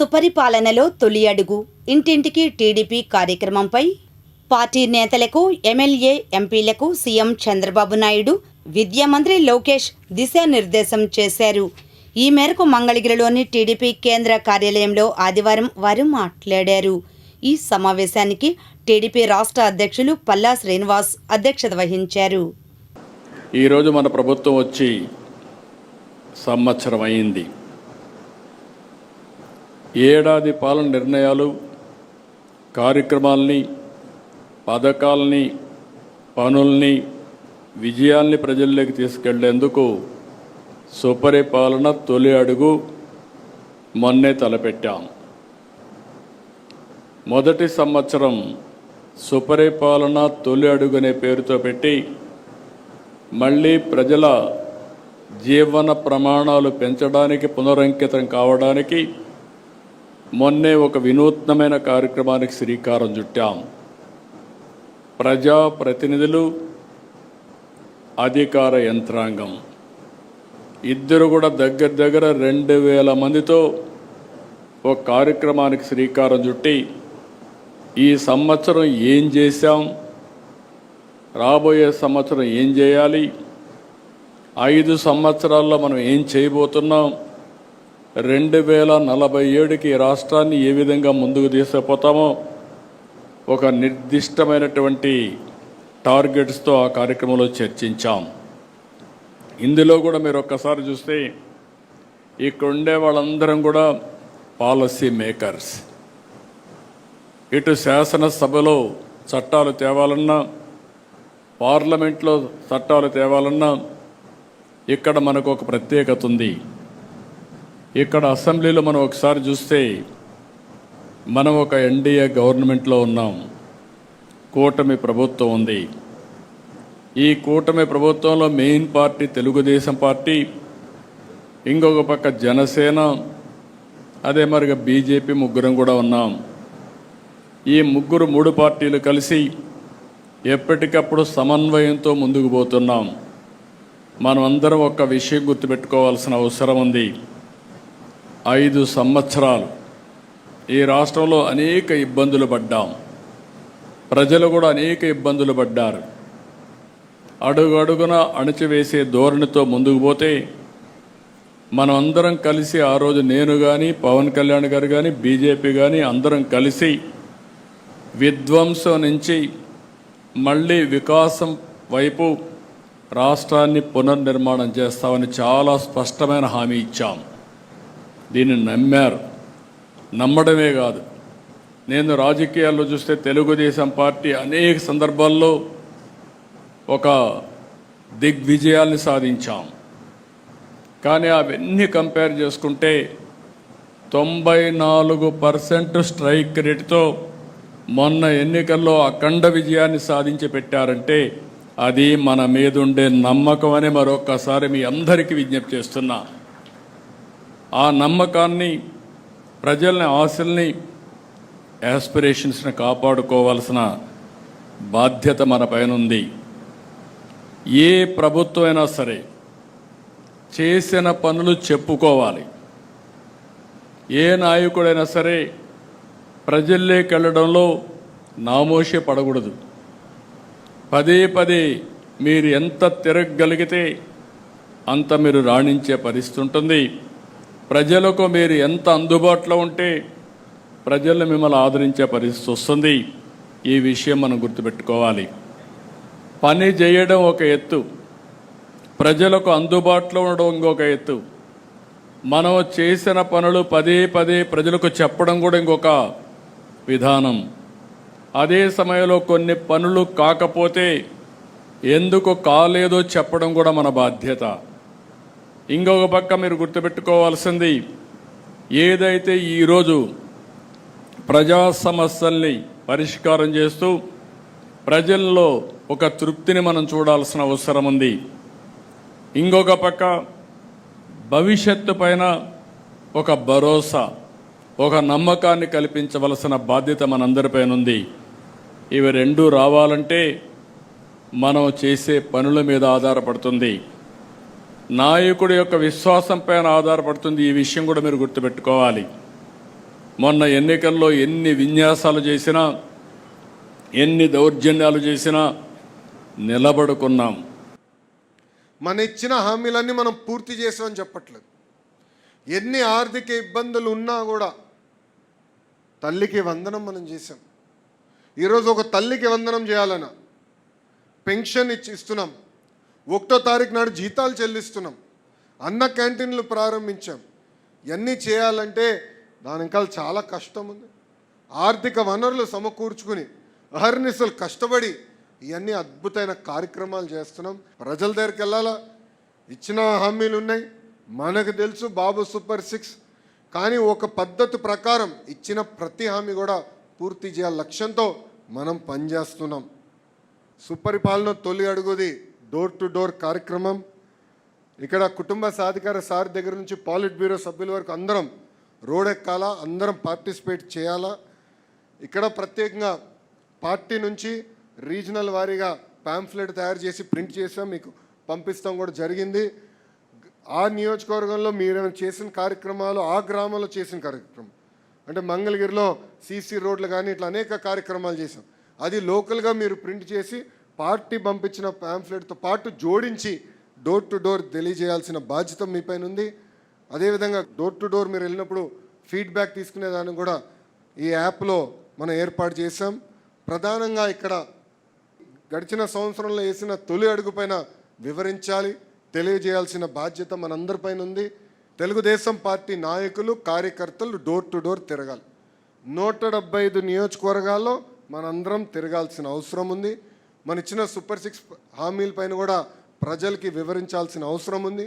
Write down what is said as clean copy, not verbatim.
సుపరిపాలనలో తొలి అడుగు ఇంటింటికి టీడీపీ కార్యక్రమంపై పార్టీ నేతలకు, ఎమ్మెల్యే, ఎంపీలకు సీఎం చంద్రబాబు నాయుడు, విద్యా మంత్రి లోకేష్ దిశానిర్దేశం చేశారు. ఈ మేరకు మంగళగిరిలోని టీడీపీ కేంద్ర కార్యాలయంలో ఆదివారం వారు మాట్లాడారు. ఈ సమావేశానికి టీడీపీ రాష్ట్ర అధ్యక్షులు పల్లా శ్రీనివాస్ అధ్యక్షత వహించారు. ఈరోజు మన ప్రభుత్వం వచ్చి సంవత్సరం అయింది. ఏడాది పాలన నిర్ణయాలు, కార్యక్రమాలని, పథకాలని, పనుల్ని, విజయాల్ని ప్రజల్లోకి తీసుకెళ్లేందుకు సుపరిపాలన తొలి అడుగు మొన్నే తలపెట్టాం. మొదటి సంవత్సరం సుపరిపాలన తొలి అడుగు అనే పేరుతో పెట్టి మళ్ళీ ప్రజల జీవన ప్రమాణాలు పెంచడానికి, పునరంకితం కావడానికి మొన్నే ఒక వినూత్నమైన కార్యక్రమానికి శ్రీకారం చుట్టాం. ప్రజాప్రతినిధులు, అధికార యంత్రాంగం ఇద్దరు కూడా దగ్గర 2000 మందితో ఒక కార్యక్రమానికి శ్రీకారం చుట్టి ఈ సంవత్సరం ఏం చేశాం, రాబోయే సంవత్సరం ఏం చేయాలి, 5 సంవత్సరాల్లో మనం ఏం చేయబోతున్నాం, 2047కి రాష్ట్రాన్ని ఏ విధంగా ముందుకు తీసుకుపోతామో ఒక నిర్దిష్టమైనటువంటి టార్గెట్స్తో ఆ కార్యక్రమంలో చర్చించాం. ఇందులో కూడా మీరు ఒక్కసారి చూస్తే ఇక్కడ ఉండే వాళ్ళందరం కూడా పాలసీ మేకర్స్. ఇటు శాసనసభలో చట్టాలు తేవాలన్నా, పార్లమెంట్లో చట్టాలు తేవాలన్నా ఇక్కడ మనకు ఒక ప్రత్యేకత ఉంది. ఇక్కడ అసెంబ్లీలో మనం ఒకసారి చూస్తే మనం ఒక ఎన్డీఏ గవర్నమెంట్లో ఉన్నాం. కూటమి ప్రభుత్వం ఉంది. ఈ కూటమి ప్రభుత్వంలో మెయిన్ పార్టీ తెలుగుదేశం పార్టీ, ఇంకొక పక్క జనసేన, అదే మరిగా బీజేపీ ముగ్గురం కూడా ఉన్నాం. ఈ ముగ్గురు 3 పార్టీలు కలిసి ఎప్పటికప్పుడు సమన్వయంతో ముందుకు పోతున్నాం. మనం అందరం ఒక్క విషయం గుర్తుపెట్టుకోవాల్సిన అవసరం ఉంది. 5 సంవత్సరాలు ఈ రాష్ట్రంలో అనేక ఇబ్బందులు పడ్డాం. ప్రజలు కూడా అనేక ఇబ్బందులు పడ్డారు. అడుగడుగున అణచివేసే ధోరణితో ముందుకు పోతే మనం అందరం కలిసి ఆ రోజు నేను కానీ, పవన్ కళ్యాణ్ గారు కానీ, బీజేపీ కానీ అందరం కలిసి విధ్వంసం నుంచి మళ్ళీ వికాసం వైపు రాష్ట్రాన్ని పునర్నిర్మాణం చేస్తామని చాలా స్పష్టమైన హామీ ఇచ్చాం. దీన్ని నమ్మారు. నమ్మడమే కాదు, నేను రాజకీయాల్లో చూస్తే తెలుగుదేశం పార్టీ అనేక సందర్భాల్లో ఒక దిగ్విజయాల్ని సాధించాం. కానీ అవన్నీ కంపేర్ చేసుకుంటే 94% స్ట్రైక్ రేటుతో మొన్న ఎన్నికల్లో అఖండ విజయాన్ని సాధించి పెట్టారంటే అది మన మీద ఉండే నమ్మకం అని మరొక్కసారి మీ అందరికీ విజ్ఞప్తి చేస్తున్నా. ఆ నమ్మకాన్ని, ప్రజల్ని, ఆశల్ని, యాస్పిరేషన్స్ని కాపాడుకోవాల్సిన బాధ్యత మన పైన ఉంది. ఏ ప్రభుత్వం అయినా సరే చేసిన పనులు చెప్పుకోవాలి. ఏ నాయకుడైనా సరే ప్రజల్లోకి వెళ్ళడంలో నామోషే పడకూడదు. పదే మీరు ఎంత తిరగగలిగితే అంత మీరు రాణించే పరిస్థితి ఉంటుంది. ప్రజలకు మీరు ఎంత అందుబాటులో ఉంటే ప్రజలు మిమ్మల్ని ఆదరించే పరిస్థితి వస్తుంది. ఈ విషయం మనం గుర్తుపెట్టుకోవాలి. పని చేయడం ఒక ఎత్తు, ప్రజలకు అందుబాటులో ఉండడం ఇంకొక ఎత్తు. మనం చేసిన పనులు పదే ప్రజలకు చెప్పడం కూడా ఇంకొక విధానం. అదే సమయంలో కొన్ని పనులు కాకపోతే ఎందుకు కాలేదో చెప్పడం కూడా మన బాధ్యత. ఇంకొక పక్క మీరు గుర్తుపెట్టుకోవాల్సింది, ఏదైతే ఈరోజు ప్రజా సమస్యల్ని పరిష్కారం చేస్తూ ప్రజల్లో ఒక తృప్తిని మనం చూడాల్సిన అవసరం ఉంది. ఇంకొక పక్క భవిష్యత్తు పైన ఒక భరోసా, ఒక నమ్మకాన్ని కల్పించవలసిన బాధ్యత మనందరిపైన ఉంది. ఇవి రెండూ రావాలంటే మనం చేసే పనుల మీద ఆధారపడుతుంది. నాయకుడి యొక్క విశ్వాసం పైన ఆధారపడుతుంది. ఈ విషయం కూడా మీరు గుర్తుపెట్టుకోవాలి. మొన్న ఎన్నికల్లో ఎన్ని విన్యాసాలు చేసినా ఎన్ని దౌర్జన్యాలు చేసినా నిలబడుకున్నాం. మన ఇచ్చిన హామీలన్నీ మనం పూర్తి చేసామని చెప్పట్లేదు. ఎన్ని ఆర్థిక ఇబ్బందులు ఉన్నా కూడా తల్లికి వందనం మనం చేసాం. ఈరోజు ఒక తల్లికి వందనం చేయాలన్నా పెన్షన్ ఇస్తున్నాం. 1వ తారీఖు నాడు జీతాలు చెల్లిస్తున్నాం. అన్న క్యాంటీన్లు ప్రారంభించాం. ఇవన్నీ చేయాలంటే దాని ఇంకా చాలా కష్టం ఉంది. ఆర్థిక వనరులు సమకూర్చుకుని అహర్నిశలు కష్టపడి ఇవన్నీ అద్భుతమైన కార్యక్రమాలు చేస్తున్నాం. ప్రజల దగ్గరికి వెళ్ళాలా, ఇచ్చిన హామీలు ఉన్నాయి, మనకు తెలుసు బాబు సూపర్ 6. కానీ ఒక పద్ధతి ప్రకారం ఇచ్చిన ప్రతి హామీ కూడా పూర్తి చేయాలి లక్ష్యంతో మనం పనిచేస్తున్నాం. సుపరిపాలన తొలి అడుగుది డోర్ టు డోర్ కార్యక్రమం. ఇక్కడ కుటుంబ సాధికార సార్ దగ్గర నుంచి పాలిట్ బ్యూరో సభ్యుల వరకు అందరం రోడ్ ఎక్కాలా, అందరం పార్టిసిపేట్ చేయాలా. ఇక్కడ ప్రత్యేకంగా పార్టీ నుంచి రీజనల్ వారీగా పాంఫ్లెట్ తయారు చేసి ప్రింట్ చేసాం, మీకు పంపిస్తాం కూడా జరిగింది. ఆ నియోజకవర్గంలో మీరు చేసిన కార్యక్రమాలు, ఆ గ్రామంలో చేసిన కార్యక్రమం అంటే మంగళగిరిలో సీసీ రోడ్లు కానీ ఇట్లా అనేక కార్యక్రమాలు చేసాం. అది లోకల్గా మీరు ప్రింట్ చేసి పార్టీ పంపించిన పాంఫ్లెట్తో పాటు జోడించి డోర్ టు డోర్ తెలియజేయాల్సిన బాధ్యత మీ పైన ఉంది. అదేవిధంగా డోర్ టు డోర్ మీరు వెళ్ళినప్పుడు ఫీడ్బ్యాక్ తీసుకునేదాన్ని కూడా ఈ యాప్లో మనం ఏర్పాటు చేసాం. ప్రధానంగా ఇక్కడ గడిచిన సంవత్సరంలో వేసిన తొలి అడుగు పైన వివరించాలి, తెలియజేయాల్సిన బాధ్యత మనందరిపైన ఉంది. తెలుగుదేశం పార్టీ నాయకులు, కార్యకర్తలు డోర్ టు డోర్ తిరగాలి. 175 నియోజకవర్గాల్లో మనందరం తిరగాల్సిన అవసరం ఉంది. మన ఇచ్చిన సూపర్ 6 హామీల పైన కూడా ప్రజలకి వివరించాల్సిన అవసరం ఉంది.